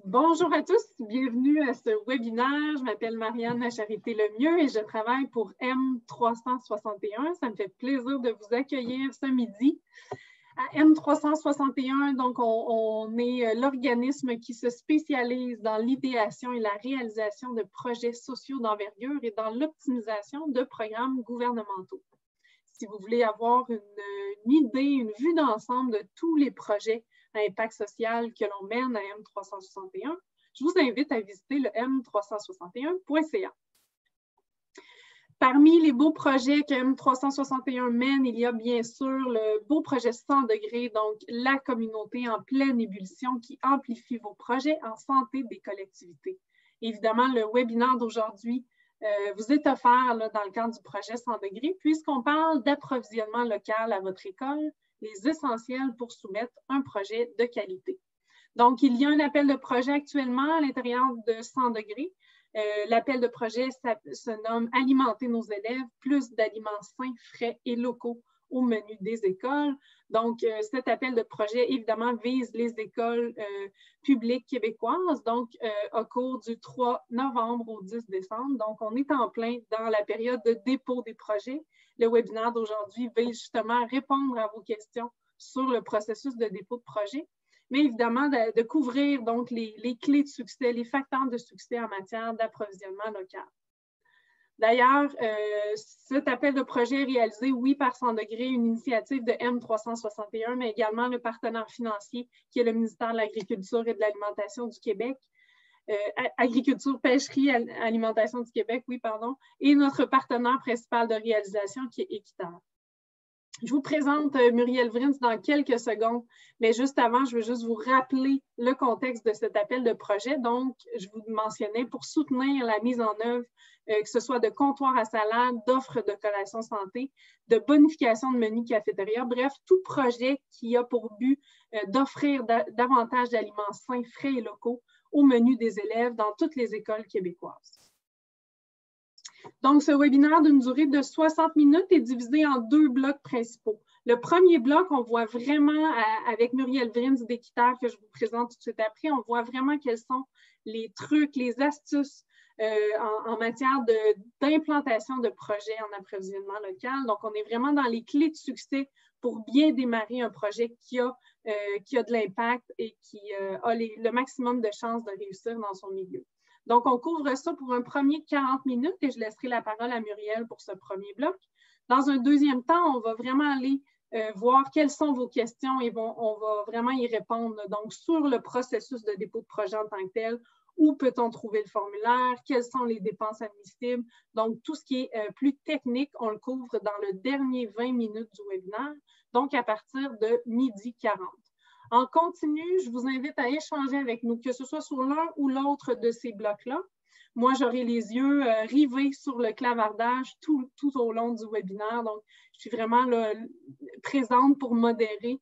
Bonjour à tous, bienvenue à ce webinaire. Je m'appelle Marianne La Charité-Lemieux et je travaille pour M361. Ça me fait plaisir de vous accueillir ce midi. À M361, donc on est l'organisme qui se spécialise dans l'idéation et la réalisation de projets sociaux d'envergure et dans l'optimisation de programmes gouvernementaux. Si vous voulez avoir une idée, une vue d'ensemble de tous les projets à impact social que l'on mène à M361, je vous invite à visiter le m361.ca. Parmi les beaux projets que M361 mène, il y a bien sûr le beau projet 100 degrés, donc la communauté en pleine ébullition qui amplifie vos projets en santé des collectivités. Évidemment, le webinaire d'aujourd'hui vous est offert là, dans le cadre du projet 100 degrés, puisqu'on parle d'approvisionnement local à votre école, les essentiels pour soumettre un projet de qualité. Donc, il y a un appel de projet actuellement à l'intérieur de 100 degrés. L'appel de projet se nomme « Alimenter nos élèves, plus d'aliments sains, frais et locaux au menu des écoles ». Donc, cet appel de projet, évidemment, vise les écoles publiques québécoises, donc au cours du 3 novembre au 10 décembre. Donc, on est en plein dans la période de dépôt des projets. Le webinaire d'aujourd'hui vise justement à répondre à vos questions sur le processus de dépôt de projet, mais évidemment de couvrir donc les clés de succès, les facteurs de succès en matière d'approvisionnement local. D'ailleurs, cet appel de projet est réalisé, oui, par 100 degrés, une initiative de M361, mais également le partenaire financier qui est le ministère de l'Agriculture et de l'Alimentation du Québec, Agriculture, Pêcherie, Alimentation du Québec, oui, pardon, et notre partenaire principal de réalisation qui est Équiterre. Je vous présente Muriel Vrins dans quelques secondes, mais juste avant, je veux juste vous rappeler le contexte de cet appel de projet. Donc, je vous mentionnais, pour soutenir la mise en œuvre, que ce soit de comptoirs à salade, d'offres de collations santé, de bonification de menus cafétéria, bref, tout projet qui a pour but d'offrir davantage d'aliments sains, frais et locaux au menu des élèves dans toutes les écoles québécoises. Donc, ce webinaire d'une durée de 60 minutes est divisé en deux blocs principaux. Le premier bloc, on voit vraiment, avec Muriel Vrins d'Équiterre, que je vous présente tout de suite après, on voit vraiment quels sont les trucs, les astuces en matière d'implantation de projets en approvisionnement local. Donc, on est vraiment dans les clés de succès pour bien démarrer un projet qui a de l'impact et qui a le maximum de chances de réussir dans son milieu. Donc, on couvre ça pour un premier 40 minutes et je laisserai la parole à Muriel pour ce premier bloc. Dans un deuxième temps, on va vraiment aller voir quelles sont vos questions et on va vraiment y répondre. Donc, sur le processus de dépôt de projet en tant que tel, où peut-on trouver le formulaire, quelles sont les dépenses admissibles. Donc, tout ce qui est plus technique, on le couvre dans le dernier 20 minutes du webinaire, donc à partir de 12h40. En continu, je vous invite à échanger avec nous, que ce soit sur l'un ou l'autre de ces blocs-là. Moi, j'aurai les yeux rivés sur le clavardage tout au long du webinaire. Donc, je suis vraiment là, présente pour modérer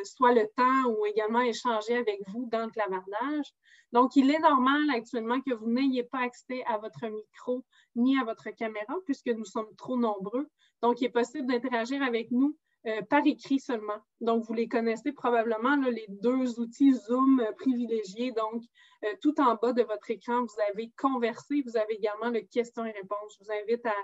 soit le temps ou également échanger avec vous dans le clavardage. Donc, il est normal actuellement que vous n'ayez pas accès à votre micro ni à votre caméra puisque nous sommes trop nombreux. Donc, il est possible d'interagir avec nous par écrit seulement. Donc, vous les connaissez probablement, là, les deux outils Zoom privilégiés. Donc, tout en bas de votre écran, vous avez conversé, vous avez également le questions et réponses. Je vous invite à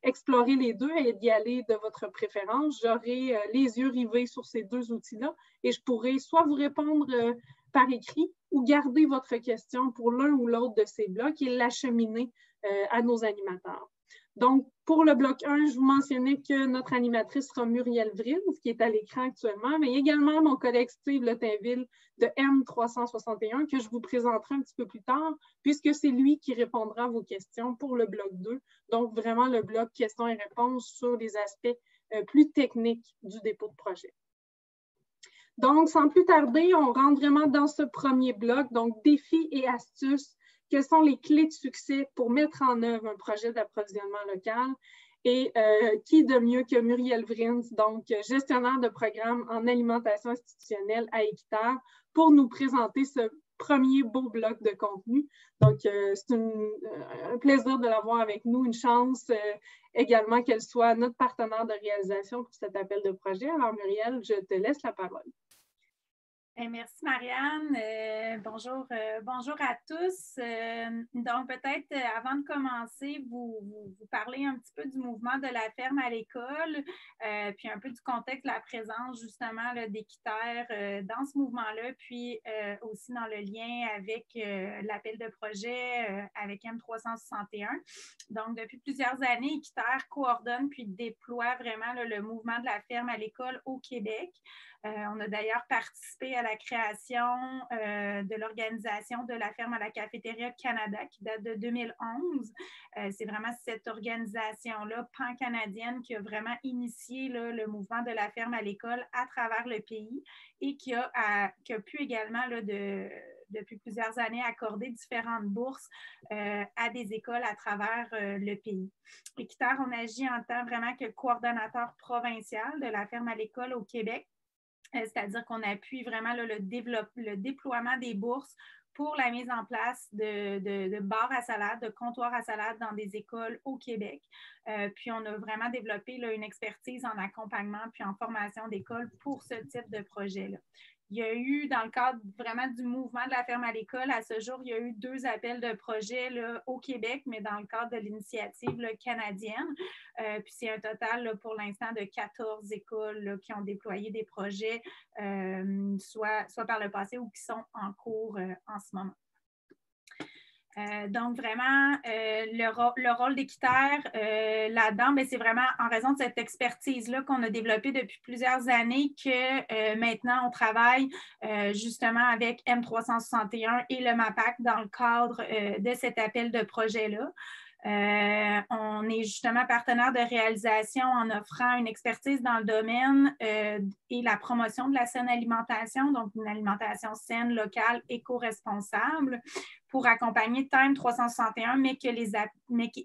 explorer les deux et d'y aller de votre préférence. J'aurai les yeux rivés sur ces deux outils-là et je pourrai soit vous répondre par écrit ou garder votre question pour l'un ou l'autre de ces blocs et l'acheminer à nos animateurs. Donc, pour le bloc 1, je vous mentionnais que notre animatrice sera Muriel Vrins, qui est à l'écran actuellement, mais également mon collègue Steve Letinville de M361, que je vous présenterai un petit peu plus tard, puisque c'est lui qui répondra à vos questions pour le bloc 2. Donc, vraiment le bloc questions et réponses sur les aspects plus techniques du dépôt de projet. Donc, sans plus tarder, on rentre vraiment dans ce premier bloc, donc défis et astuces. Quelles sont les clés de succès pour mettre en œuvre un projet d'approvisionnement local? Et qui de mieux que Muriel Vrins, donc gestionnaire de programme en alimentation institutionnelle à Équiterre, pour nous présenter ce premier beau bloc de contenu. Donc, c'est un plaisir de l'avoir avec nous, une chance également qu'elle soit notre partenaire de réalisation pour cet appel de projet. Alors, Muriel, je te laisse la parole. Merci Marianne. Bonjour à tous. Donc peut-être avant de commencer, vous parler un petit peu du mouvement de la ferme à l'école, puis un peu du contexte de la présence justement d'Équiterre dans ce mouvement-là, puis aussi dans le lien avec l'appel de projet avec M361. Donc depuis plusieurs années, Équiterre coordonne puis déploie vraiment le mouvement de la ferme à l'école au Québec. On a d'ailleurs participé à la création de l'organisation de la ferme à la cafétéria Canada qui date de 2011. C'est vraiment cette organisation-là pan-canadienne qui a vraiment initié là, le mouvement de la ferme à l'école à travers le pays et qui a pu également depuis plusieurs années accorder différentes bourses à des écoles à travers le pays. Équiterre, on agit en tant vraiment que coordonnateur provincial de la ferme à l'école au Québec. C'est-à-dire qu'on appuie vraiment là, le déploiement des bourses pour la mise en place de bars à salade, de comptoirs à salade dans des écoles au Québec. Puis on a vraiment développé là, une expertise en accompagnement puis en formation d'école pour ce type de projet-là. Il y a eu, dans le cadre vraiment du mouvement de la ferme à l'école, à ce jour, il y a eu 2 appels de projet là, au Québec, mais dans le cadre de l'initiative là, canadienne. Puis c'est un total là, pour l'instant de 14 écoles là, qui ont déployé des projets, soit par le passé ou qui sont en cours en ce moment. Donc, vraiment, le rôle d'Équiterre là-dedans, c'est vraiment en raison de cette expertise-là qu'on a développée depuis plusieurs années que maintenant, on travaille justement avec M361 et le MAPAC dans le cadre de cet appel de projet-là. On est justement partenaire de réalisation en offrant une expertise dans le domaine et la promotion de la saine alimentation, donc une alimentation saine, locale, éco-responsable, pour accompagner Time 361, mais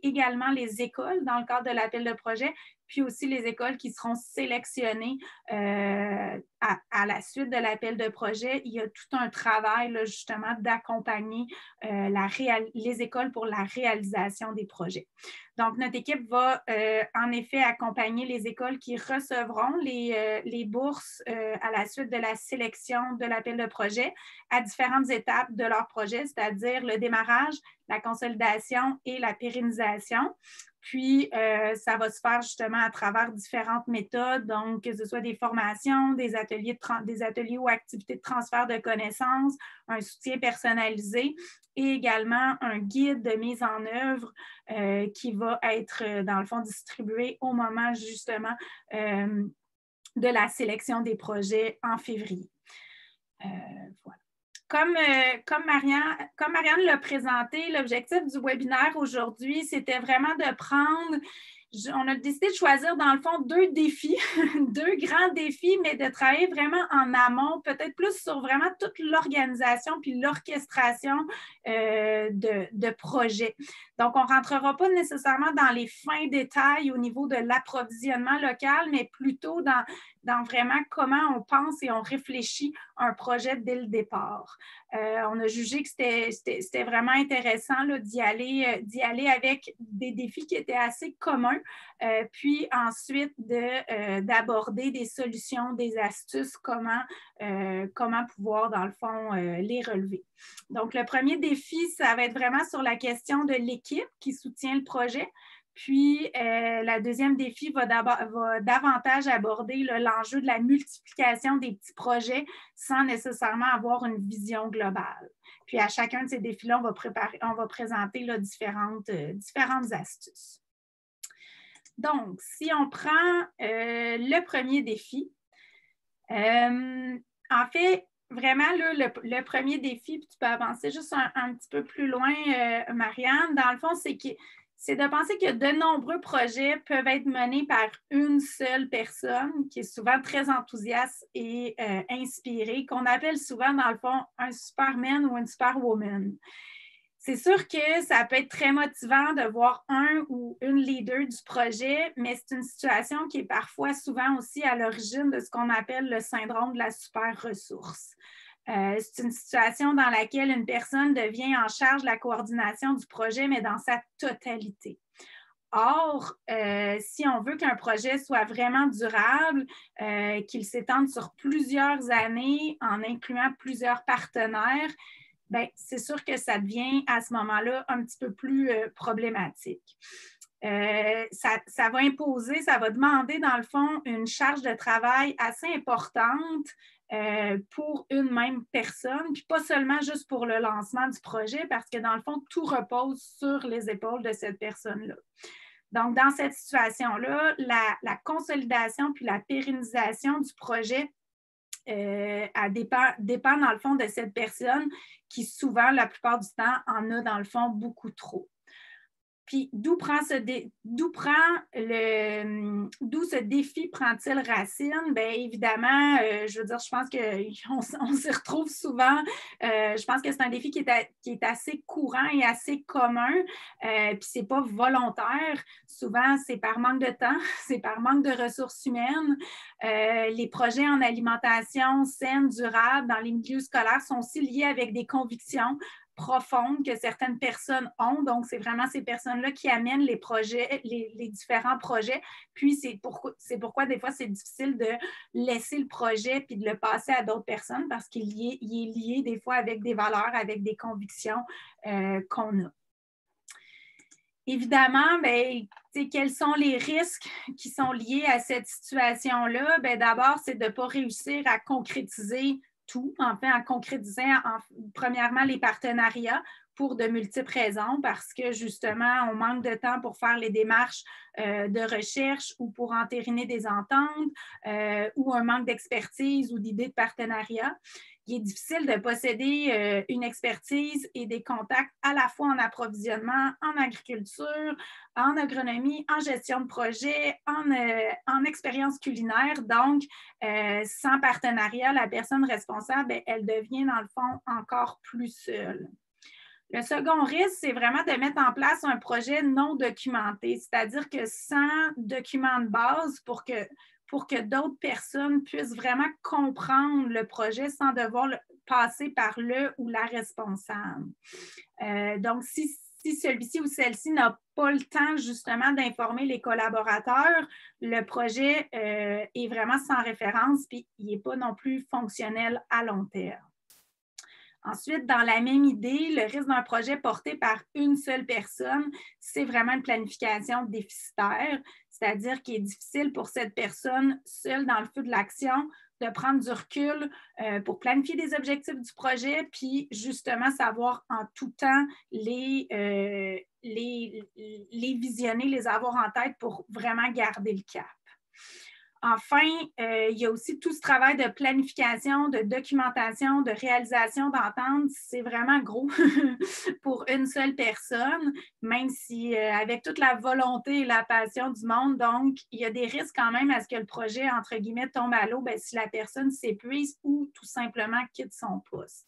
également les écoles dans le cadre de l'appel de projet, puis aussi les écoles qui seront sélectionnées à la suite de l'appel de projet. Il y a tout un travail là, justement d'accompagner les écoles pour la réalisation des projets. Donc, notre équipe va en effet accompagner les écoles qui recevront les bourses à la suite de la sélection de l'appel de projet à différentes étapes de leur projet, c'est-à-dire le démarrage, la consolidation et la pérennisation. Puis, ça va se faire justement à travers différentes méthodes, donc que ce soit des formations, des ateliers ou activités de transfert de connaissances, un soutien personnalisé et également un guide de mise en œuvre qui va être, dans le fond, distribué au moment justement de la sélection des projets en février. Voilà. Comme Marianne l'a présenté, l'objectif du webinaire aujourd'hui, c'était vraiment de prendre, on a décidé de choisir dans le fond 2 défis, 2 grands défis, mais de travailler vraiment en amont, peut-être plus sur vraiment toute l'organisation puis l'orchestration de projets. Donc, on ne rentrera pas nécessairement dans les fins détails au niveau de l'approvisionnement local, mais plutôt dans vraiment comment on pense et on réfléchit un projet dès le départ. On a jugé que c'était vraiment intéressant d'y aller avec des défis qui étaient assez communs, puis ensuite d'aborder des solutions, des astuces, comment pouvoir, dans le fond, les relever. Donc, le premier défi, ça va être vraiment sur la question de l'équipe qui soutient le projet. Puis, la deuxième défi va davantage aborder l'enjeu de la multiplication des petits sans nécessairement avoir une vision globale. Puis, à chacun de ces défis-là, on va présenter différentes astuces. Donc, si on prend le premier défi, en fait, vraiment, là, le premier défi, puis tu peux avancer juste un petit peu plus loin, Marianne, dans le fond, c'est de penser que de nombreux projets peuvent être menés par une seule personne qui est souvent très enthousiaste et inspirée, qu'on appelle souvent, dans le fond, un superman ou une superwoman. C'est sûr que ça peut être très motivant de voir un ou une leader du projet, mais c'est une situation qui est parfois souvent aussi à l'origine de ce qu'on appelle le syndrome de la super ressource. C'est une situation dans laquelle une personne devient en charge de la coordination du projet, mais dans sa totalité. Or, si on veut qu'un projet soit vraiment durable, qu'il s'étende sur plusieurs années en incluant plusieurs partenaires, bien, c'est sûr que ça devient à ce moment-là un petit peu plus problématique. Ça va imposer, ça va demander dans le fond une charge de travail assez importante pour une même personne, puis pas seulement juste pour le lancement du projet, parce que dans le fond, tout repose sur les épaules de cette personne-là. Donc, dans cette situation-là, la consolidation puis la pérennisation du projet dépend dans le fond de cette personne qui souvent, la plupart du temps, en a dans le fond beaucoup trop. Puis d'où ce défi prend-il racine? Bien, évidemment, je veux dire, je pense qu'on s'y retrouve souvent. Je pense que c'est un défi qui est assez courant et assez commun, puis c'est pas volontaire. Souvent, c'est par manque de temps, c'est par manque de ressources humaines. Les projets en alimentation saine, durable, dans les milieux scolaires sont aussi liés avec des convictions profondes que certaines personnes ont. Donc, c'est vraiment ces personnes-là qui amènent les projets, les différents projets. Puis, c'est pourquoi des fois, c'est difficile de laisser le projet puis de le passer à d'autres personnes parce qu'il est lié des fois avec des valeurs, avec des convictions qu'on a. Évidemment, bien, quels sont les risques qui sont liés à cette situation-là? Bien, d'abord, c'est de ne pas réussir à concrétiser tout, en fait, en concrétisant premièrement les partenariats pour de multiples raisons, parce que justement, on manque de temps pour faire les démarches de recherche ou pour entériner des ententes ou un manque d'expertise ou d'idées de partenariat. Il est difficile de posséder une expertise et des contacts à la fois en approvisionnement, en agriculture, en agronomie, en gestion de projet, en expérience culinaire. Donc, sans partenariat, la personne responsable, elle devient dans le fond encore plus seule. Le second risque, c'est vraiment de mettre en place un projet non documenté, c'est-à-dire que sans document de base pour que d'autres personnes puissent vraiment comprendre le projet sans devoir passer par le ou la responsable. Donc, si celui-ci ou celle-ci n'a pas le temps justement d'informer les collaborateurs, le projet est vraiment sans référence puis il n'est pas non plus fonctionnel à long terme. Ensuite, dans la même idée, le risque d'un projet porté par une seule personne, c'est vraiment une planification déficitaire, c'est-à-dire qu'il est difficile pour cette personne seule dans le feu de l'action de prendre du recul pour planifier des objectifs du projet, puis justement savoir en tout temps les visionner, les avoir en tête pour vraiment garder le cap. Enfin, il y a aussi tout ce travail de planification, de documentation, de réalisation d'entente. C'est vraiment gros pour une seule personne, même si avec toute la volonté et la passion du monde, donc il y a des risques quand même à ce que le projet, entre guillemets, tombe à l'eau si la personne s'épuise ou tout simplement quitte son poste.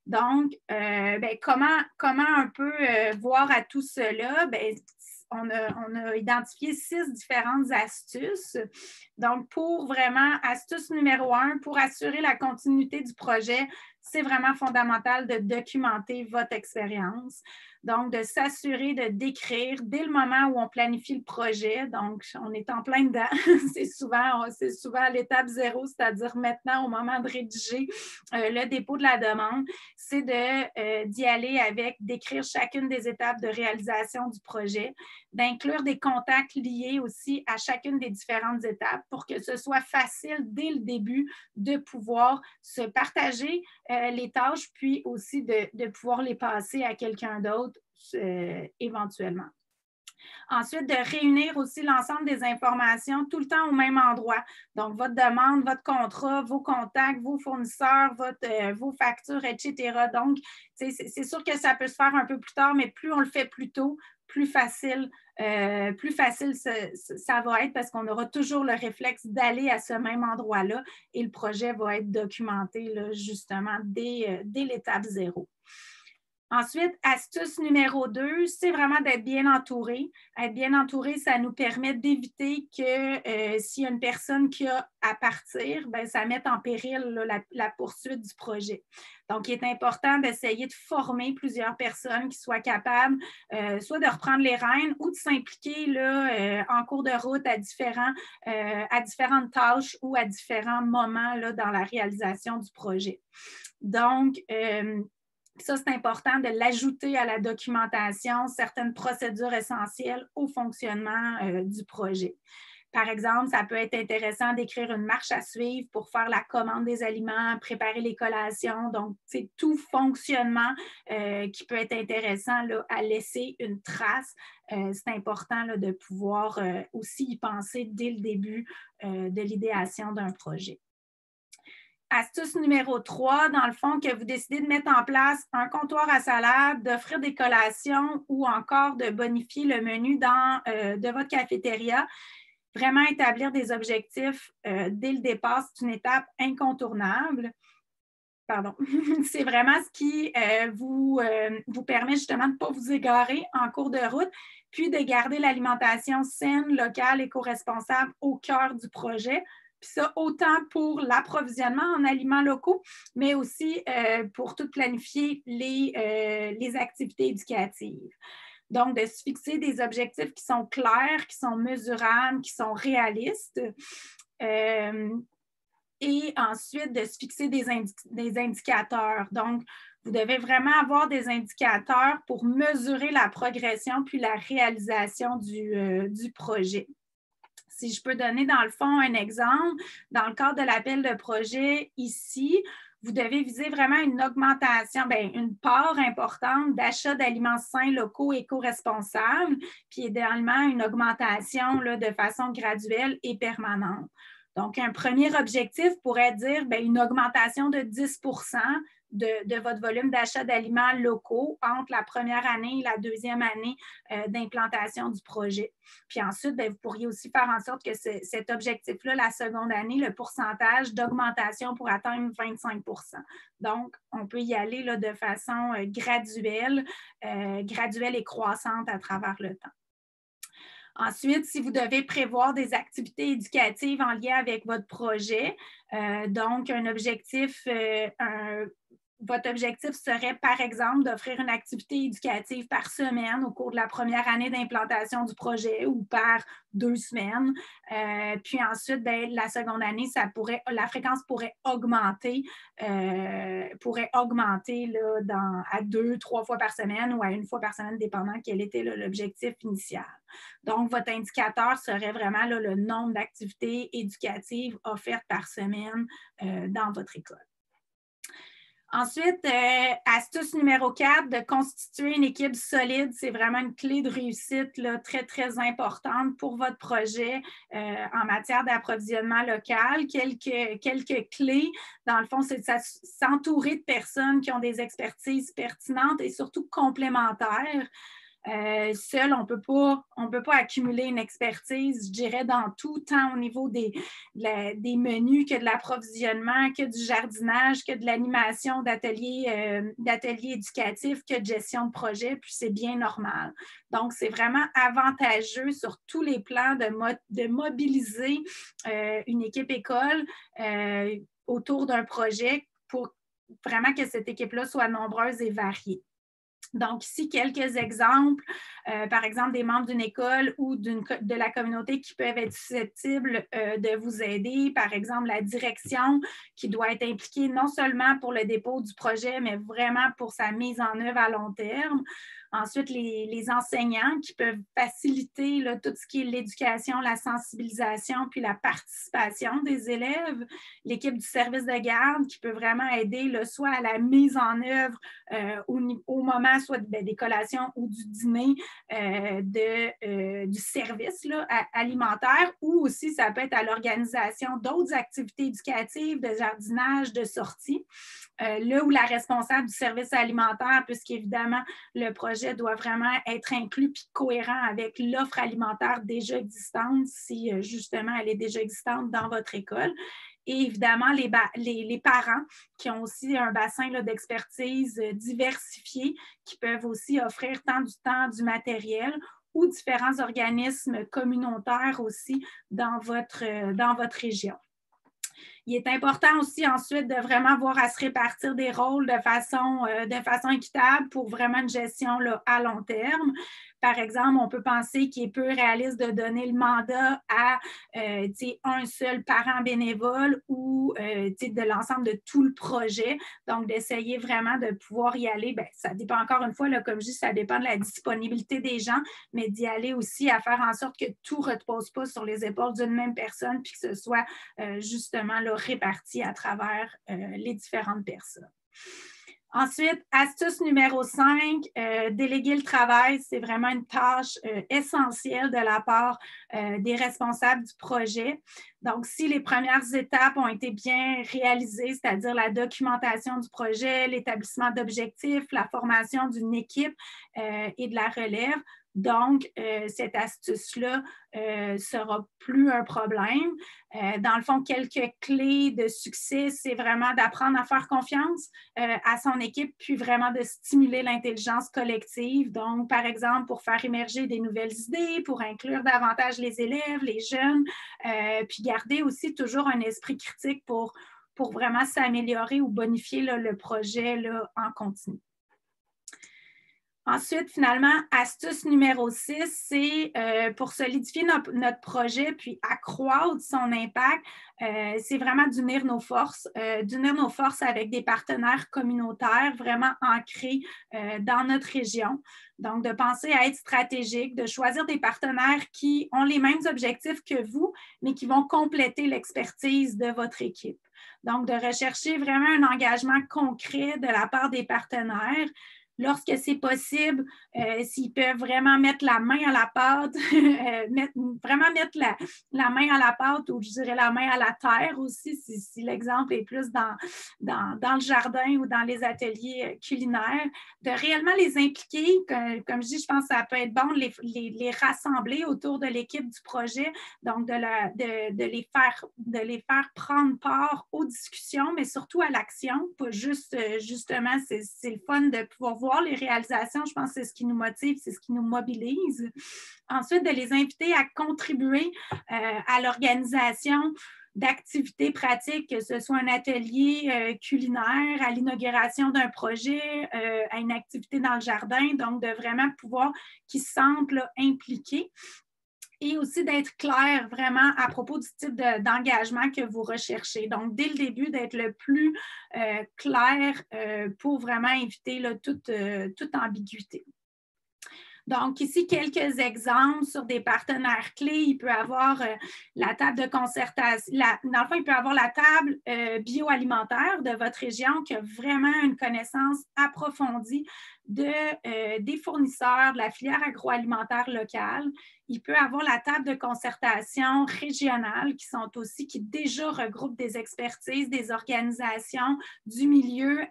Donc, comment un peu voir à tout cela? On a identifié 6 différentes astuces. Donc, pour vraiment, astuce numéro 1, pour assurer la continuité du projet, c'est vraiment fondamental de documenter votre expérience. Donc, de s'assurer de décrire dès le moment où on planifie le projet. Donc, on est en plein dedans. c'est souvent à l'étape 0, c'est-à-dire maintenant au moment de rédiger le dépôt de la demande, c'est d'y aller avec, d'écrire chacune des étapes de réalisation du projet, d'inclure des contacts liés aussi à chacune des différentes étapes pour que ce soit facile dès le début de pouvoir se partager les tâches, puis aussi de pouvoir les passer à quelqu'un d'autre éventuellement. Ensuite, de réunir aussi l'ensemble des informations tout le temps au même endroit. Donc, votre demande, votre contrat, vos contacts, vos fournisseurs, vos factures, etc. Donc, c'est sûr que ça peut se faire un peu plus tard, mais plus on le fait plus tôt, plus facile ça va être parce qu'on aura toujours le réflexe d'aller à ce même endroit-là et le projet va être documenté là, justement dès l'étape 0. Ensuite, astuce numéro 2, c'est vraiment d'être bien entouré. Être bien entouré, ça nous permet d'éviter que s'il y a une personne qui a à partir, ben, ça mette en péril là, la poursuite du projet. Donc, il est important d'essayer de former plusieurs personnes qui soient capables soit de reprendre les rênes ou de s'impliquer en cours de route à différentes tâches ou à différents moments là, dans la réalisation du projet. Donc, ça, c'est important de l'ajouter à la documentation, certaines procédures essentielles au fonctionnement du projet. Par exemple, ça peut être intéressant d'écrire une marche à suivre pour faire la commande des aliments, préparer les collations. Donc, c'est tout fonctionnement qui peut être intéressant là, à laisser une trace. C'est important là, de pouvoir aussi y penser dès le début de l'idéation d'un projet. Astuce numéro 3, dans le fond, que vous décidez de mettre en place un comptoir à salade, d'offrir des collations ou encore de bonifier le menu de votre cafétéria. Vraiment établir des objectifs dès le départ, c'est une étape incontournable. Pardon. C'est vraiment ce qui vous permet justement de ne pas vous égarer en cours de route, puis de garder l'alimentation saine, locale, éco-responsable au cœur du projet. Puis ça, autant pour l'approvisionnement en aliments locaux, mais aussi pour tout planifier les activités éducatives. Donc, de se fixer des objectifs qui sont clairs, qui sont mesurables, qui sont réalistes. Et ensuite, de se fixer des indicateurs. Donc, vous devez vraiment avoir des indicateurs pour mesurer la progression puis la réalisation du projet. Si je peux donner dans le fond un exemple, dans le cadre de l'appel de projet ici, vous devez viser vraiment une augmentation, une part importante d'achat d'aliments sains, locaux, éco-responsables, puis idéalement une augmentation là, de façon graduelle et permanente. Donc, un premier objectif pourrait dire une augmentation de 10 de votre volume d'achat d'aliments locaux entre la première année et la deuxième année d'implantation du projet. Puis ensuite, vous pourriez aussi faire en sorte que cet objectif-là, la seconde année, le pourcentage d'augmentation pour atteindre 25 %. Donc, on peut y aller là, de façon graduelle et croissante à travers le temps. Ensuite, si vous devez prévoir des activités éducatives en lien avec votre projet, donc votre objectif serait, par exemple, d'offrir une activité éducative par semaine au cours de la première année d'implantation du projet ou par 2 semaines. Puis ensuite, la seconde année, la fréquence pourrait augmenter là, à 2-3 fois par semaine ou à 1 fois par semaine, dépendant quel était là, l'objectif initial. Donc, votre indicateur serait vraiment là, le nombre d'activités éducatives offertes par semaine dans votre école. Ensuite, astuce numéro 4, de constituer une équipe solide. C'est vraiment une clé de réussite là, très, très importante pour votre projet en matière d'approvisionnement local. Quelques clés, dans le fond, c'est de s'entourer de personnes qui ont des expertises pertinentes et surtout complémentaires. Seul, on peut pas accumuler une expertise, je dirais, dans tout, tant au niveau des menus que de l'approvisionnement, que du jardinage, que de l'animation d'ateliers éducatifs, que de gestion de projet, puis c'est bien normal. Donc, c'est vraiment avantageux sur tous les plans de mobiliser une équipe école autour d'un projet pour vraiment que cette équipe-là soit nombreuse et variée. Donc, ici, quelques exemples, par exemple, des membres d'une école ou de la communauté qui peuvent être susceptibles de vous aider. Par exemple, la direction qui doit être impliquée non seulement pour le dépôt du projet, mais vraiment pour sa mise en œuvre à long terme. Ensuite, les enseignants qui peuvent faciliter là, tout ce qui est l'éducation, la sensibilisation, puis la participation des élèves. L'équipe du service de garde qui peut vraiment aider là, soit à la mise en œuvre au moment soit des collations ou du dîner du service là, alimentaire, ou aussi ça peut être à l'organisation d'autres activités éducatives, de jardinage, de sorties. Là où la responsable du service alimentaire, puisqu'évidemment, le projet doit vraiment être inclus et cohérent avec l'offre alimentaire déjà existante, si justement elle est déjà existante dans votre école. et évidemment les parents qui ont aussi un bassin d'expertise diversifié, qui peuvent aussi offrir tant du temps, du matériel, ou différents organismes communautaires aussi dans votre région. Il est important aussi ensuite de vraiment voir à se répartir des rôles de façon équitable pour vraiment une gestion là, à long terme. Par exemple, on peut penser qu'il est peu réaliste de donner le mandat à un seul parent bénévole ou de l'ensemble de tout le projet. Donc, d'essayer vraiment de pouvoir y aller. Bien, ça dépend encore une fois, là, comme je dis, ça dépend de la disponibilité des gens, mais d'y aller aussi à faire en sorte que tout ne repose pas sur les épaules d'une même personne puis que ce soit justement là, réparti à travers les différentes personnes. Ensuite, astuce numéro 5, déléguer le travail, c'est vraiment une tâche essentielle de la part des responsables du projet. Donc, si les premières étapes ont été bien réalisées, c'est-à-dire la documentation du projet, l'établissement d'objectifs, la formation d'une équipe et de la relève, donc, cette astuce-là ne sera plus un problème. Dans le fond, quelques clés de succès, c'est vraiment d'apprendre à faire confiance à son équipe, puis vraiment de stimuler l'intelligence collective. Donc, par exemple, pour faire émerger des nouvelles idées, pour inclure davantage les élèves, les jeunes, puis garder aussi toujours un esprit critique pour vraiment s'améliorer ou bonifier là, le projet là, en continu. Ensuite, finalement, astuce numéro 6, c'est pour solidifier notre projet puis accroître son impact, c'est vraiment d'unir nos forces avec des partenaires communautaires vraiment ancrés dans notre région. Donc, de penser à être stratégique, de choisir des partenaires qui ont les mêmes objectifs que vous, mais qui vont compléter l'expertise de votre équipe. Donc, de rechercher vraiment un engagement concret de la part des partenaires. Lorsque c'est possible, s'ils peuvent vraiment mettre la main à la pâte, vraiment mettre la main à la pâte ou je dirais la main à la terre aussi, si l'exemple est plus dans le jardin ou dans les ateliers culinaires, de réellement les impliquer, comme je dis, je pense que ça peut être bon de les rassembler autour de l'équipe du projet, donc de les faire prendre part aux discussions, mais surtout à l'action, pas juste, justement, c'est le fun de pouvoir voir les réalisations, je pense que c'est ce qui nous motive, c'est ce qui nous mobilise. Ensuite, de les inviter à contribuer à l'organisation d'activités pratiques, que ce soit un atelier culinaire, à l'inauguration d'un projet, à une activité dans le jardin, donc de vraiment pouvoir qu'ils se sentent là, impliqués. Et aussi d'être clair vraiment à propos du type d'engagement que vous recherchez. Donc, dès le début, d'être le plus clair pour vraiment éviter là, toute ambiguïté. Donc, ici, quelques exemples sur des partenaires clés. Il peut y avoir la table de concertation. Dans le fond, il peut y avoir la table bioalimentaire de votre région qui a vraiment une connaissance approfondie des fournisseurs de la filière agroalimentaire locale. Il peut y avoir la table de concertation régionale qui déjà regroupent des expertises, des organisations du milieu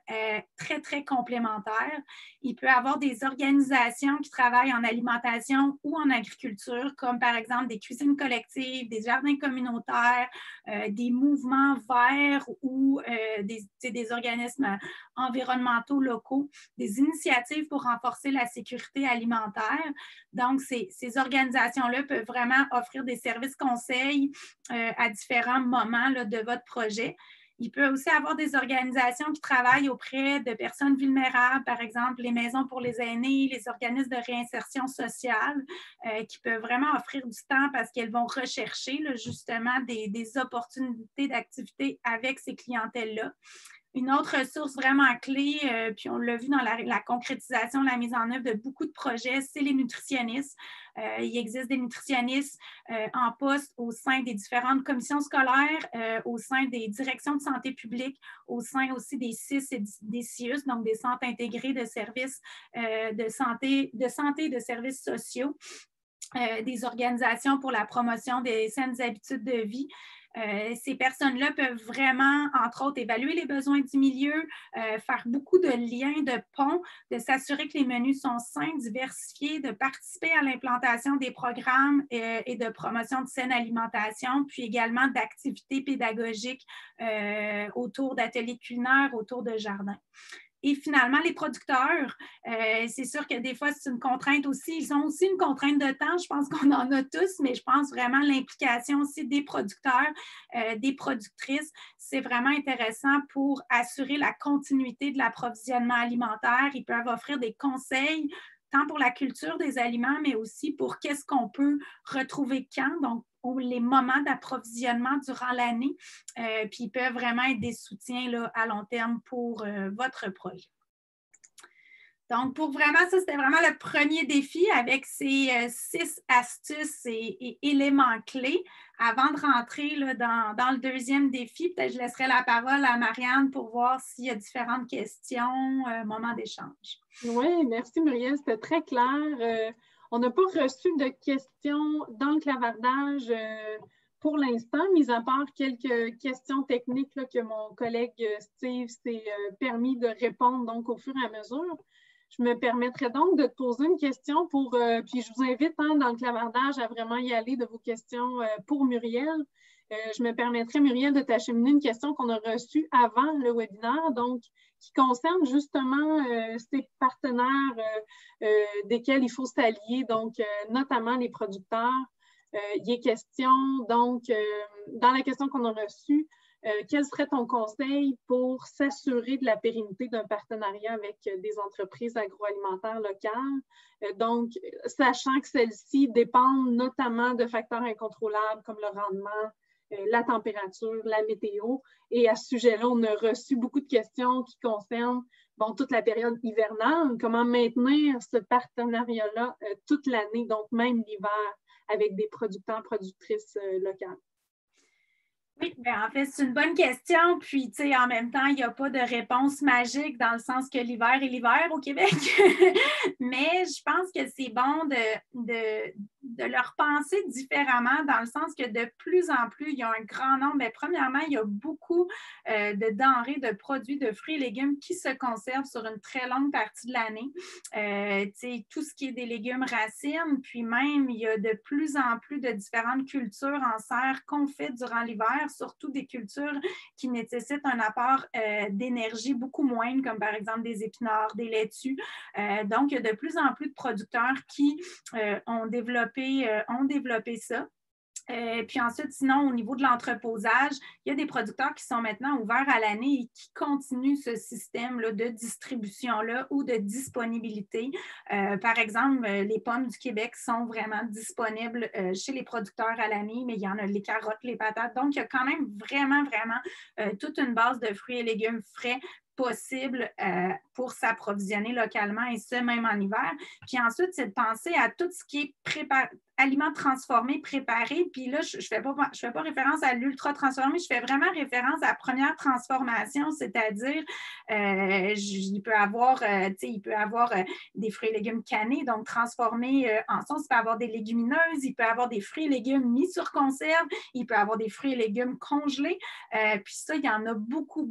très, très complémentaires. Il peut y avoir des organisations qui travaillent en alimentation ou en agriculture, comme par exemple des cuisines collectives, des jardins communautaires, des mouvements verts ou des organismes environnementaux locaux, des initiatives pour renforcer la sécurité alimentaire. Donc, ces organisations-là peuvent vraiment offrir des services conseils à différents moments là, de votre projet. Il peut aussi avoir des organisations qui travaillent auprès de personnes vulnérables, par exemple les maisons pour les aînés, les organismes de réinsertion sociale, qui peuvent vraiment offrir du temps parce qu'elles vont rechercher là, justement des opportunités d'activité avec ces clientèles-là. Une autre ressource vraiment clé, puis on l'a vu dans la concrétisation, la mise en œuvre de beaucoup de projets, c'est les nutritionnistes. Il existe des nutritionnistes en poste au sein des différentes commissions scolaires, au sein des directions de santé publique, au sein aussi des CIS et des CIUS, donc des centres intégrés de services de santé et de services sociaux, des organisations pour la promotion des saines habitudes de vie. Ces personnes-là peuvent vraiment, entre autres, évaluer les besoins du milieu, faire beaucoup de liens, de ponts, de s'assurer que les menus sont sains, diversifiés, de participer à l'implantation des programmes et de promotion de saine alimentation, puis également d'activités pédagogiques autour d'ateliers culinaires, autour de jardins. Et finalement, les producteurs, c'est sûr que des fois, c'est une contrainte aussi. Ils ont aussi une contrainte de temps. Je pense qu'on en a tous, mais je pense vraiment l'implication aussi des producteurs, des productrices. C'est vraiment intéressant pour assurer la continuité de l'approvisionnement alimentaire. Ils peuvent offrir des conseils tant pour la culture des aliments, mais aussi pour qu'est-ce qu'on peut retrouver quand, donc les moments d'approvisionnement durant l'année. Puis ils peuvent vraiment être des soutiens là, à long terme pour votre projet. Donc, pour vraiment, ça, c'était vraiment le premier défi avec ces 6 astuces et éléments clés. Avant de rentrer là, dans le deuxième défi, peut-être je laisserai la parole à Marianne pour voir s'il y a différentes questions, moment d'échange. Oui, merci Muriel, c'était très clair. On n'a pas reçu de questions dans le clavardage pour l'instant, mis à part quelques questions techniques là, que mon collègue Steve s'est permis de répondre donc, au fur et à mesure. Je me permettrai donc de te poser une question puis je vous invite dans le clavardage à vraiment y aller de vos questions pour Muriel. Je me permettrai, Muriel, de t'acheminer une question qu'on a reçue avant le webinaire, donc qui concerne justement ces partenaires desquels il faut s'allier, donc notamment les producteurs. Il est question, donc, dans la question qu'on a reçue, quel serait ton conseil pour s'assurer de la pérennité d'un partenariat avec des entreprises agroalimentaires locales? Donc, sachant que celles-ci dépendent notamment de facteurs incontrôlables comme le rendement, la température, la météo. Et à ce sujet-là, on a reçu beaucoup de questions qui concernent toute la période hivernale, comment maintenir ce partenariat-là toute l'année, donc même l'hiver, avec des producteurs, productrices locales. Oui, bien, en fait, c'est une bonne question. Puis, tu sais, en même temps, il n'y a pas de réponse magique dans le sens que l'hiver est l'hiver au Québec. Mais je pense que c'est bon de leur penser différemment dans le sens que de plus en plus, il y a un grand nombre. Bien, premièrement, il y a beaucoup de denrées, de produits, de fruits et légumes qui se conservent sur une très longue partie de l'année. Tu sais, tout ce qui est des légumes racines, puis même, il y a de plus en plus de différentes cultures en serre qu'on fait durant l'hiver, surtout des cultures qui nécessitent un apport d'énergie beaucoup moindre, comme par exemple des épinards, des laitues. Donc, il y a de plus en plus de producteurs qui ont développé ça. Puis ensuite, sinon, au niveau de l'entreposage, il y a des producteurs qui sont maintenant ouverts à l'année et qui continuent ce système-là de distribution-là ou de disponibilité. Par exemple, les pommes du Québec sont vraiment disponibles chez les producteurs à l'année, mais il y en a les carottes, les patates. Donc, il y a quand même vraiment toute une base de fruits et légumes frais possible pour s'approvisionner localement et ce, même en hiver. Puis ensuite, c'est de penser à tout ce qui est aliments transformés, préparés. Puis là, je ne fais pas référence à l'ultra transformé, je fais vraiment référence à la première transformation, c'est-à-dire il peut avoir des fruits et légumes cannés, donc transformés en sauce. Il peut avoir des légumineuses, il peut avoir des fruits et légumes mis sur conserve, il peut avoir des fruits et légumes congelés. Puis ça, il y en a beaucoup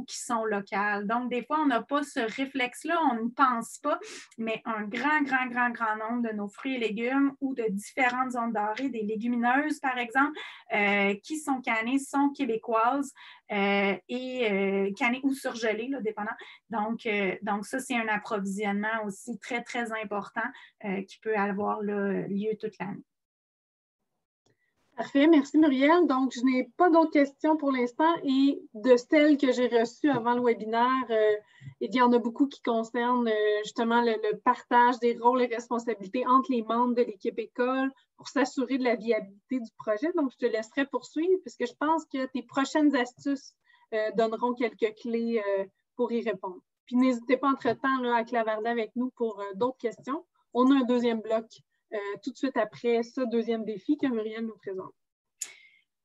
qui sont locaux. Donc, des fois, on n'a pas ce réflexe-là, on ne pense pas, mais un grand nombre de nos fruits et légumes ou de différentes zones denrées, des légumineuses, par exemple, qui sont cannées, sont québécoises et cannées ou surgelées, là, dépendant. Donc, ça, c'est un approvisionnement aussi très important qui peut avoir là, lieu toute l'année. Parfait, merci Muriel. Donc, je n'ai pas d'autres questions pour l'instant et de celles que j'ai reçues avant le webinaire, il y en a beaucoup qui concernent justement le partage des rôles et responsabilités entre les membres de l'équipe école pour s'assurer de la viabilité du projet. Donc, je te laisserai poursuivre puisque je pense que tes prochaines astuces donneront quelques clés pour y répondre. Puis, n'hésitez pas entre-temps à clavarder avec nous pour d'autres questions. On a un deuxième bloc tout de suite après ce deuxième défi que Muriel nous présente.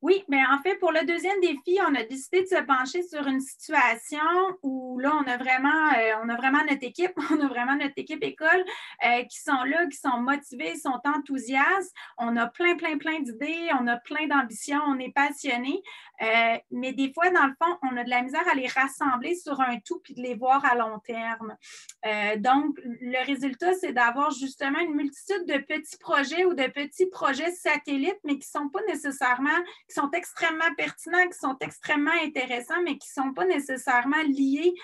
Oui, mais en fait, pour le deuxième défi, on a décidé de se pencher sur une situation où là, on a vraiment notre équipe, on a vraiment notre équipe école qui sont là, qui sont motivés, sont enthousiastes. On a plein d'idées, on a plein d'ambitions, on est passionnés. Mais des fois, dans le fond, on a de la misère à les rassembler sur un tout puis de les voir à long terme. Donc, le résultat, c'est d'avoir justement une multitude de petits projets ou de petits projets satellites, mais qui ne sont pas nécessairement, qui sont extrêmement pertinents, qui sont extrêmement intéressants, mais qui ne sont pas nécessairement liés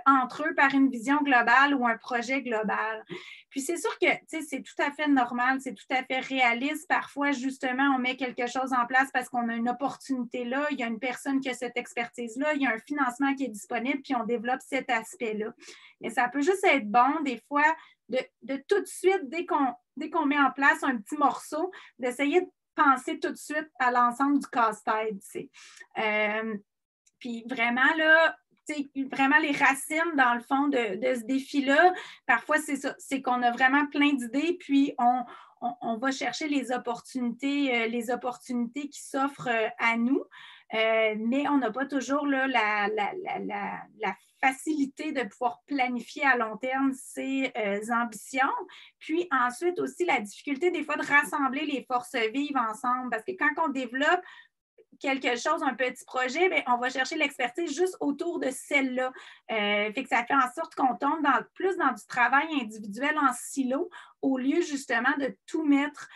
entre eux par une vision globale ou un projet global. Puis c'est sûr que c'est tout à fait normal, c'est tout à fait réaliste. Parfois, justement, on met quelque chose en place parce qu'on a une opportunité là, il y a une personne qui a cette expertise-là, il y a un financement qui est disponible, puis on développe cet aspect-là. Mais ça peut juste être bon, des fois, de tout de suite, dès qu'on met en place un petit morceau, d'essayer de penser tout de suite à l'ensemble du casse-tête. Puis vraiment, là, vraiment les racines, dans le fond, de ce défi-là, parfois, c'est ça, c'est qu'on a vraiment plein d'idées, puis on va chercher les opportunités qui s'offrent à nous, mais on n'a pas toujours là, la facilité de pouvoir planifier à long terme ses ambitions. Puis ensuite aussi la difficulté des fois de rassembler les forces vives ensemble, parce que quand on développe quelque chose, un petit projet, bien, on va chercher l'expertise juste autour de celle-là. Fait que ça fait en sorte qu'on tombe plus dans du travail individuel en silo au lieu justement de tout mettre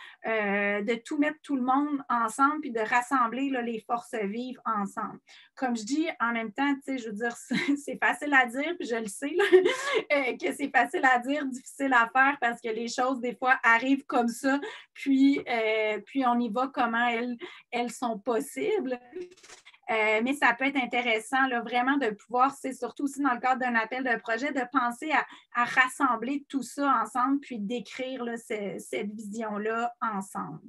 tout le monde ensemble puis de rassembler là, les forces vives ensemble. Comme je dis, en même temps, je veux dire, c'est facile à dire, puis je le sais, là, que c'est facile à dire, difficile à faire parce que les choses, des fois, arrivent comme ça, puis on y va comment elles sont possibles. Mais ça peut être intéressant là, vraiment de pouvoir, c'est surtout aussi dans le cadre d'un appel de projet, de penser à rassembler tout ça ensemble puis d'écrire là, cette vision-là ensemble.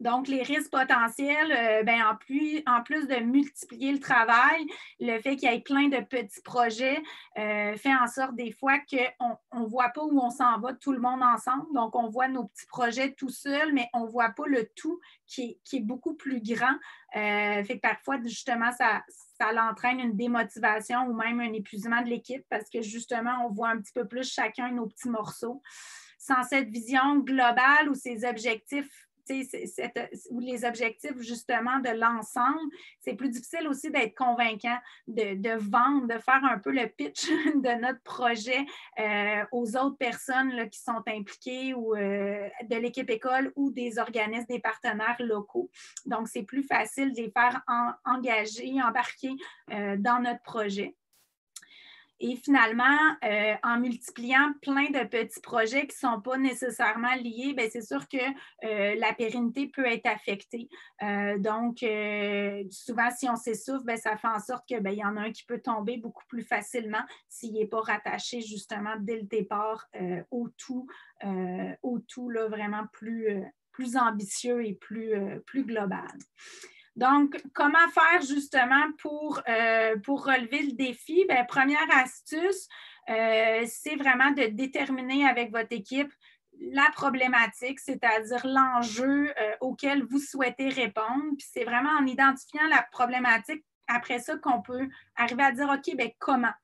Donc, les risques potentiels, en plus de multiplier le travail, le fait qu'il y ait plein de petits projets fait en sorte des fois qu'on ne voit pas où on s'en va tout le monde ensemble. Donc, on voit nos petits projets tout seuls, mais on ne voit pas le tout qui est beaucoup plus grand. Fait que parfois, justement, ça l'entraîne une démotivation ou même un épuisement de l'équipe parce que justement, on voit un petit peu plus chacun nos petits morceaux. Sans cette vision globale ou ces objectifs ou les objectifs justement de l'ensemble, c'est plus difficile aussi d'être convaincant, de vendre, de faire un peu le pitch de notre projet aux autres personnes là, qui sont impliquées ou de l'équipe école ou des organismes, des partenaires locaux. Donc, c'est plus facile de les faire embarquer dans notre projet. Et finalement, en multipliant plein de petits projets qui ne sont pas nécessairement liés, bien, c'est sûr que la pérennité peut être affectée. Donc, souvent, si on s'essouffle, bien, ça fait en sorte qu'il y en a un qui peut tomber beaucoup plus facilement s'il n'est pas rattaché justement dès le départ au tout là, vraiment plus ambitieux et plus global. Donc, comment faire justement pour relever le défi? Bien, première astuce, c'est vraiment de déterminer avec votre équipe la problématique, c'est-à-dire l'enjeu auquel vous souhaitez répondre. Puis c'est vraiment en identifiant la problématique, après ça, qu'on peut arriver à dire, OK, bien, comment?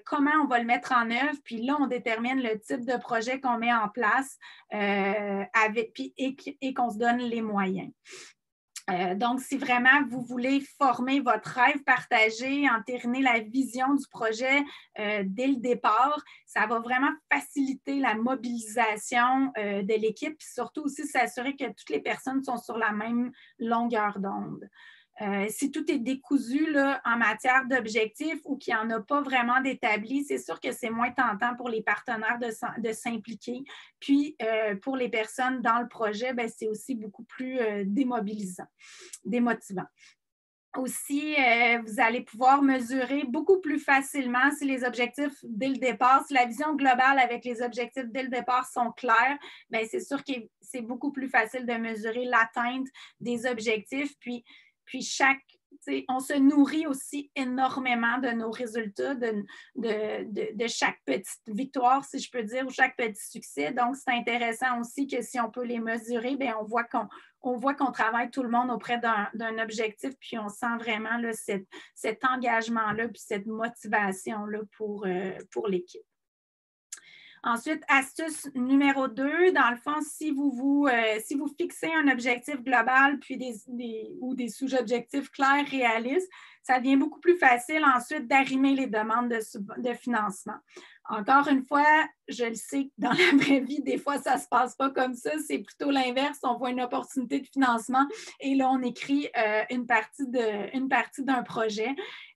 Comment on va le mettre en œuvre, puis là, on détermine le type de projet qu'on met en place et qu'on se donne les moyens. Donc, si vraiment vous voulez former votre rêve partagé, entériner la vision du projet dès le départ, ça va vraiment faciliter la mobilisation de l'équipe, puis surtout aussi s'assurer que toutes les personnes sont sur la même longueur d'onde. Si tout est décousu là, en matière d'objectifs ou qu'il n'y en a pas vraiment d'établi, c'est sûr que c'est moins tentant pour les partenaires de s'impliquer. Puis, pour les personnes dans le projet, bien, c'est aussi beaucoup plus démotivant. Aussi, vous allez pouvoir mesurer beaucoup plus facilement si les objectifs dès le départ, si la vision globale avec les objectifs dès le départ sont clairs, bien, c'est sûr que c'est beaucoup plus facile de mesurer l'atteinte des objectifs. Puis chaque on se nourrit aussi énormément de nos résultats, de chaque petite victoire, si je peux dire, ou chaque petit succès. Donc, c'est intéressant aussi que si on peut les mesurer, bien, on voit qu'on travaille tout le monde auprès d'un objectif, puis on sent vraiment là, cet engagement-là, puis cette motivation-là pour l'équipe. Ensuite, astuce numéro 2, dans le fond, si vous fixez un objectif global puis ou des sous-objectifs clairs, réalistes, ça devient beaucoup plus facile ensuite d'arrimer les demandes de financement. Encore une fois, je le sais que dans la vraie vie, des fois, ça ne se passe pas comme ça. C'est plutôt l'inverse. On voit une opportunité de financement et là, on écrit une partie d'un projet.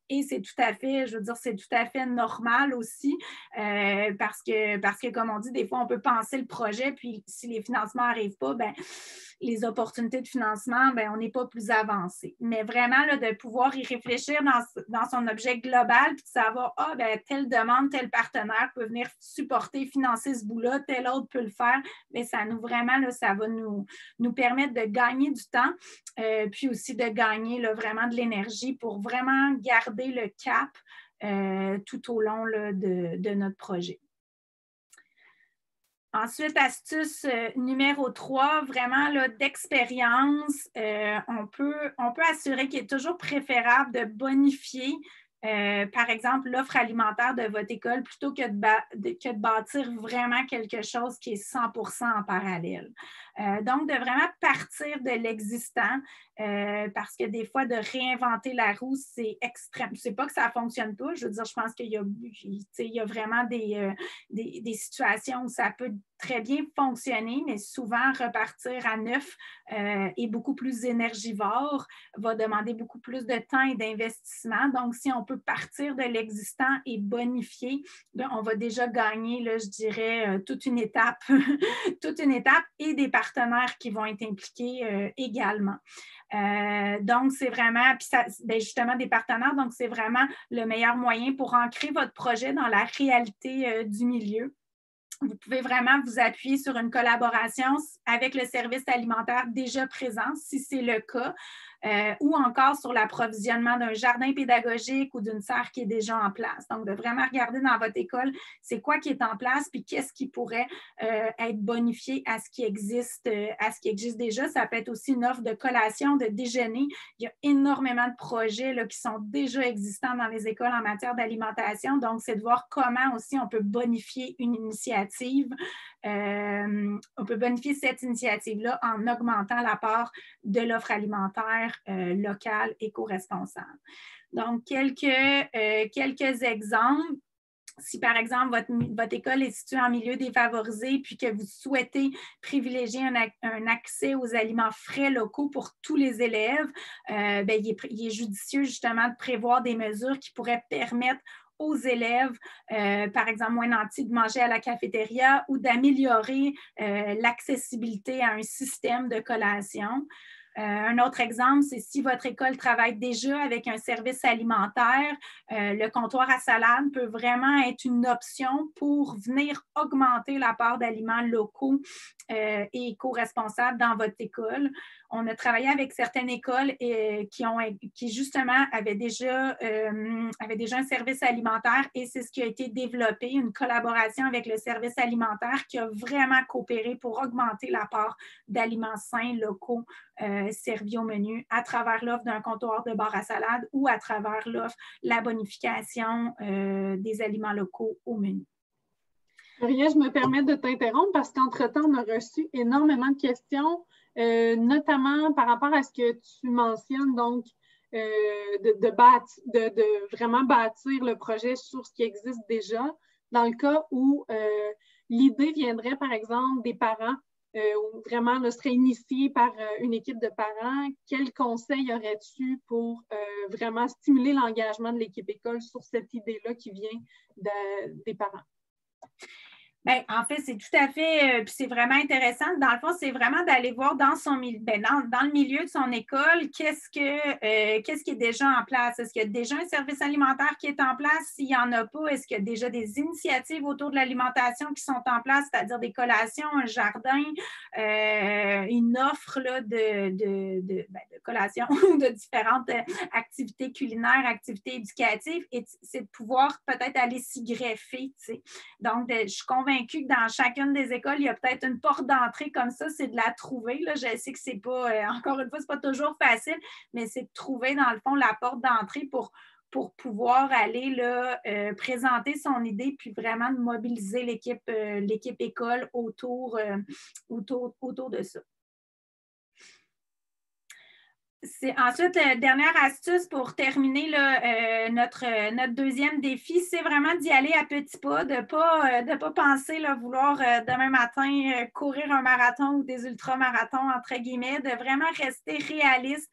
Et c'est tout à fait, je veux dire, c'est tout à fait normal aussi parce que, comme on dit, des fois, on peut penser le projet, puis si les financements n'arrivent pas, bien, les opportunités de financement, bien, on n'est pas plus avancé. Mais vraiment, là, de pouvoir y réfléchir dans son objet global, puis de savoir, bien, telle demande, tel partenaire peut venir supporter, financer ce bout-là, tel autre peut le faire, bien, ça va nous permettre de gagner du temps, puis aussi de gagner là, vraiment de l'énergie pour vraiment garder le cap tout au long là, de notre projet. Ensuite, astuce numéro 3, vraiment d'expérience, on peut assurer qu'il est toujours préférable de bonifier par exemple, l'offre alimentaire de votre école plutôt que de bâtir vraiment quelque chose qui est 100% en parallèle. Donc, de vraiment partir de l'existant parce que des fois, de réinventer la roue, c'est extrême. C'est pas que ça ne fonctionne pas. Je veux dire, je pense qu'il y a vraiment des situations où ça peut très bien fonctionner, mais souvent repartir à neuf est beaucoup plus énergivore, va demander beaucoup plus de temps et d'investissement. Donc, si on peut partir de l'existant et bonifier, bien, on va déjà gagner, là, je dirais, toute une étape et des partenaires qui vont être impliqués également. Donc, c'est vraiment, puis ça, bien justement, des partenaires, donc c'est vraiment le meilleur moyen pour ancrer votre projet dans la réalité du milieu. Vous pouvez vraiment vous appuyer sur une collaboration avec le service alimentaire déjà présent, si c'est le cas, ou encore sur l'approvisionnement d'un jardin pédagogique ou d'une serre qui est déjà en place. Donc, de vraiment regarder dans votre école, c'est quoi qui est en place, puis qu'est-ce qui pourrait être bonifié à ce qui existe déjà. Ça peut être aussi une offre de collation, de déjeuner. Il y a énormément de projets là, qui sont déjà existants dans les écoles en matière d'alimentation. Donc, c'est de voir comment aussi on peut bonifier une initiative. On peut bonifier cette initiative-là en augmentant la part de l'offre alimentaire locale éco-responsable. Donc, quelques exemples. Si, par exemple, votre école est située en milieu défavorisé puis que vous souhaitez privilégier un accès aux aliments frais locaux pour tous les élèves, bien, il est judicieux justement de prévoir des mesures qui pourraient permettre aux élèves, par exemple, moins nantis, de manger à la cafétéria ou d'améliorer l'accessibilité à un système de collation. Un autre exemple, c'est si votre école travaille déjà avec un service alimentaire, le comptoir à salade peut vraiment être une option pour venir augmenter la part d'aliments locaux et éco-responsables dans votre école. On a travaillé avec certaines écoles qui justement avaient déjà un service alimentaire et c'est ce qui a été développé, une collaboration avec le service alimentaire qui a vraiment coopéré pour augmenter la part d'aliments sains locaux servis au menu à travers l'offre d'un comptoir de bar à salade ou à travers la bonification des aliments locaux au menu. Maria, je me permets de t'interrompre parce qu'entre-temps, on a reçu énormément de questions, notamment par rapport à ce que tu mentionnes, donc de vraiment bâtir le projet sur ce qui existe déjà. Dans le cas où l'idée viendrait, par exemple, des parents, ou vraiment serait initiée par une équipe de parents, quels conseils aurais-tu pour vraiment stimuler l'engagement de l'équipe école sur cette idée-là qui vient des parents? Bien, en fait, c'est tout à fait, puis c'est vraiment intéressant. Dans le fond, c'est vraiment d'aller voir dans son dans le milieu de son école, qu'est-ce qui est déjà en place? Est-ce qu'il y a déjà un service alimentaire qui est en place? S'il n'y en a pas, est-ce qu'il y a déjà des initiatives autour de l'alimentation qui sont en place, c'est-à-dire des collations, un jardin, une offre là, de collations ou de différentes activités culinaires, activités éducatives, et c'est de pouvoir peut-être aller s'y greffer, tu sais. Donc, je suis convaincue que dans chacune des écoles, il y a peut-être une porte d'entrée comme ça, c'est de la trouver. Là. Je sais que c'est pas, encore une fois, c'est pas toujours facile, mais c'est de trouver, dans le fond, la porte d'entrée pour pouvoir aller là, présenter son idée, puis vraiment de mobiliser l'équipe école autour de ça. C'est ensuite, dernière astuce pour terminer là, notre deuxième défi, c'est vraiment d'y aller à petits pas, de ne pas penser là, vouloir demain matin courir un marathon ou des ultramarathons, entre guillemets, de vraiment rester réaliste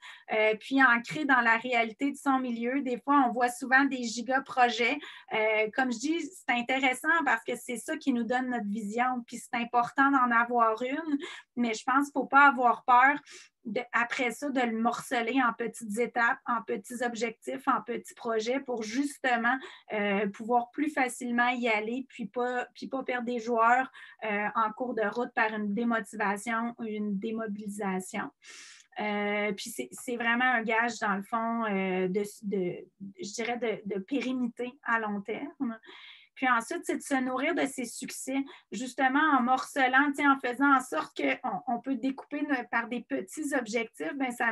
puis ancré dans la réalité de son milieu. Des fois, on voit souvent des giga-projets. Comme je dis, c'est intéressant parce que c'est ça qui nous donne notre vision, puis c'est important d'en avoir une, mais je pense qu'il ne faut pas avoir peur après ça, de le morceler en petites étapes, en petits objectifs, en petits projets pour justement pouvoir plus facilement y aller, puis pas perdre des joueurs en cours de route par une démotivation ou une démobilisation. Puis c'est vraiment un gage, dans le fond, je dirais, de pérennité à long terme. Puis ensuite, c'est de se nourrir de ses succès, justement en morcelant, en faisant en sorte qu'on peut découper par des petits objectifs, bien, ça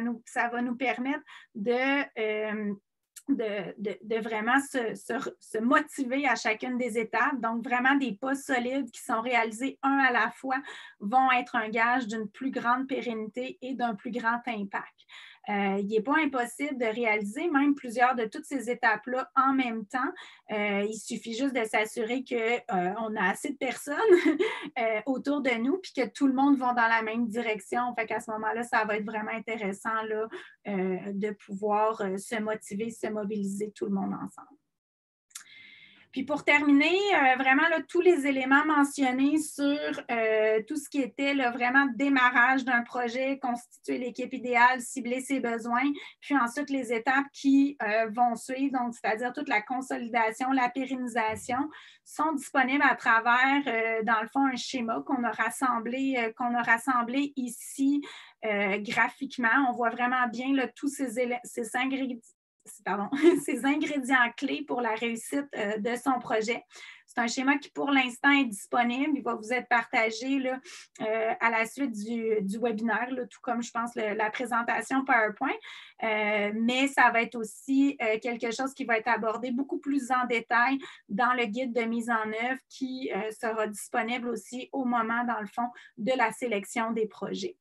va nous permettre de vraiment se motiver à chacune des étapes. Donc, vraiment des pas solides qui sont réalisés un à la fois vont être un gage d'une plus grande pérennité et d'un plus grand impact. Il n'est pas impossible de réaliser même plusieurs de toutes ces étapes-là en même temps. Il suffit juste de s'assurer qu'on a assez de personnes autour de nous puis que tout le monde va dans la même direction. Fait qu'à ce moment-là, ça va être vraiment intéressant là, de pouvoir se motiver, se mobiliser tout le monde ensemble. Puis pour terminer, vraiment là, tous les éléments mentionnés sur tout ce qui était là, vraiment démarrage d'un projet, constituer l'équipe idéale, cibler ses besoins, puis ensuite les étapes qui vont suivre, donc c'est-à-dire toute la consolidation, la pérennisation, sont disponibles à travers, dans le fond, un schéma qu'on a rassemblé ici graphiquement. On voit vraiment bien là, tous ces ingrédients clés pour la réussite de son projet. C'est un schéma qui, pour l'instant, est disponible. Il va vous être partagé là, à la suite du webinaire, là, tout comme, je pense, la présentation PowerPoint. Mais ça va être aussi quelque chose qui va être abordé beaucoup plus en détail dans le guide de mise en œuvre qui sera disponible aussi au moment, dans le fond, de la sélection des projets.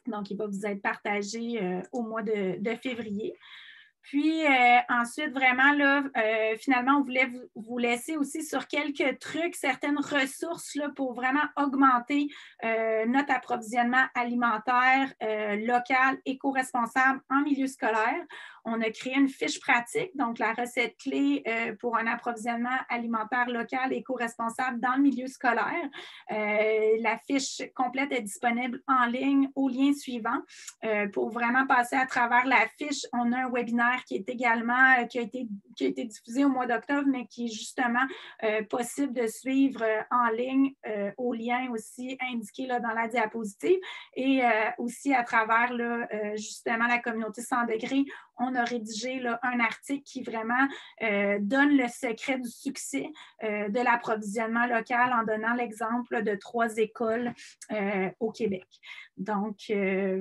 Donc, il va vous être partagé au mois de février. Puis ensuite, vraiment, là, finalement, on voulait vous laisser aussi sur quelques trucs, certaines ressources là, pour vraiment augmenter notre approvisionnement alimentaire local, éco-responsable en milieu scolaire. On a créé une fiche pratique, donc la recette clé pour un approvisionnement alimentaire local, éco-responsable dans le milieu scolaire. La fiche complète est disponible en ligne au lien suivant. Pour vraiment passer à travers la fiche, on a un webinaire qui est également, qui a été diffusé au mois d'octobre, mais qui est justement possible de suivre en ligne au lien aussi indiqué là, dans la diapositive. Et aussi à travers là, justement la communauté 100 degrés, on a rédigé là, un article qui vraiment donne le secret du succès de l'approvisionnement local en donnant l'exemple de 3 écoles au Québec. Donc,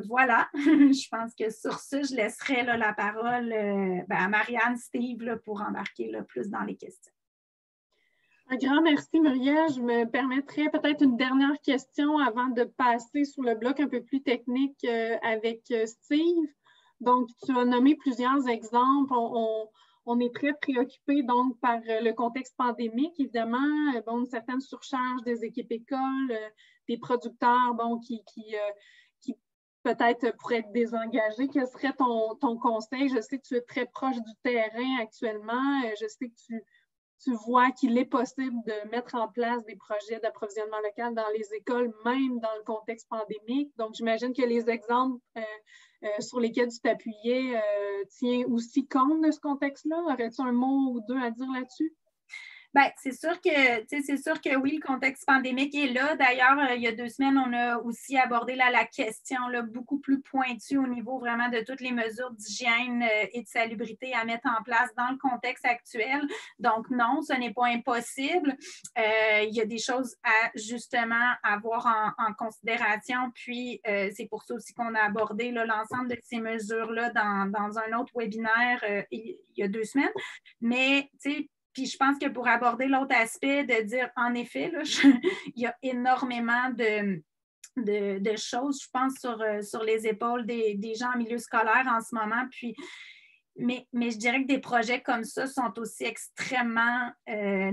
voilà, je pense que sur ce, je laisserai là, la parole à Marianne, Steve, là, pour embarquer là, plus dans les questions. Un grand merci, Muriel. Je me permettrai peut-être une dernière question avant de passer sur le bloc un peu plus technique avec Steve. Donc, tu as nommé plusieurs exemples. On est très préoccupé donc par le contexte pandémique, évidemment, une certaine surcharge des équipes écoles, des producteurs qui peut-être pourraient être désengagés. Quel serait ton conseil? Je sais que tu es très proche du terrain actuellement. Je sais que tu vois qu'il est possible de mettre en place des projets d'approvisionnement local dans les écoles, même dans le contexte pandémique. Donc, j'imagine que les exemples sur lesquels tu t'appuyais tiennent aussi compte de ce contexte-là. Aurais-tu un mot ou deux à dire là-dessus? Bien, c'est sûr que oui, le contexte pandémique est là. D'ailleurs, il y a 2 semaines, on a aussi abordé la question là, beaucoup plus pointue au niveau vraiment de toutes les mesures d'hygiène et de salubrité à mettre en place dans le contexte actuel. Donc, non, ce n'est pas impossible. Il y a des choses à justement avoir en considération. Puis, c'est pour ça aussi qu'on a abordé l'ensemble de ces mesures-là dans un autre webinaire il y a 2 semaines. Mais, tu sais, puis je pense que pour aborder l'autre aspect, de dire, en effet, là, il y a énormément de choses, je pense, sur les épaules des gens en milieu scolaire en ce moment. Puis, mais je dirais que des projets comme ça sont aussi extrêmement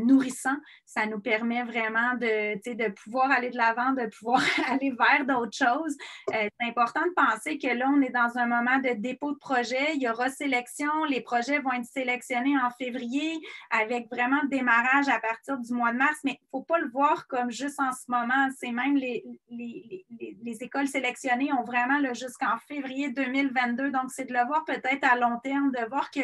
nourrissants. Ça nous permet vraiment de pouvoir aller de l'avant, de pouvoir aller vers d'autres choses. C'est important de penser que là, on est dans un moment de dépôt de projet. Il y aura sélection. Les projets vont être sélectionnés en février avec vraiment le démarrage à partir du mois de mars. Mais il ne faut pas le voir comme juste en ce moment. C'est même les écoles sélectionnées ont vraiment jusqu'en février 2022. Donc, c'est de le voir peut-être à long terme, de voir que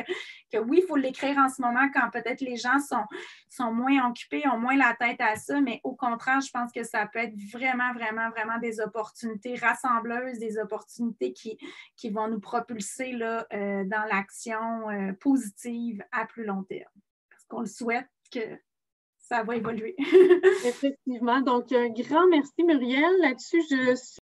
oui, il faut l'écrire en ce moment quand peut-être les gens sont moins occupés, ont moins la tête à ça, mais au contraire, je pense que ça peut être vraiment, vraiment, vraiment des opportunités rassembleuses, des opportunités qui vont nous propulser là, dans l'action positive à plus long terme. Parce qu'on le souhaite que ça va évoluer. Effectivement. Donc, un grand merci, Muriel. Là-dessus, je suis